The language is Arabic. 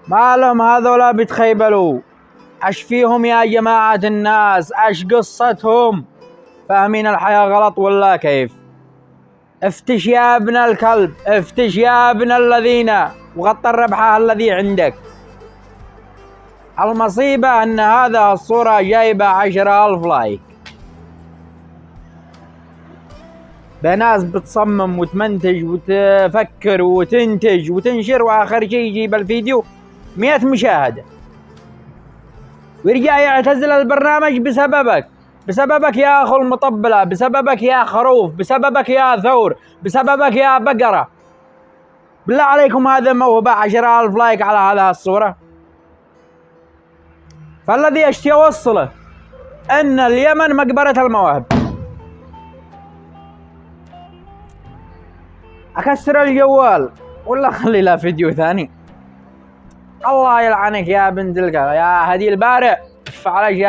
ما لهم هذولا بيتخيبلوا؟ اش فيهم يا جماعة الناس؟ اش قصتهم؟ فاهمين الحياة غلط ولا كيف؟ افتش يا ابن الكلب، افتش يا ابن الذين، وغطى الربح الذي عندك. المصيبة ان هذا الصورة جايبة 10,000 لايك، بناس بتصمم وتمنتج وتفكر وتنتج وتنشر، واخر شيء يجيب الفيديو 100 مشاهدة ويرجع يعتزل البرنامج بسببك يا اخو المطبلة، بسببك يا خروف، بسببك يا ثور، بسببك يا بقرة. بالله عليكم هذا موهبة 10,000 لايك على هذه الصورة؟ فالذي اشتي اوصله ان اليمن مقبرة المواهب. اكسر الجوال ولا خلي له فيديو ثاني؟ الله يلعنك يا بنت يا هدي البارع على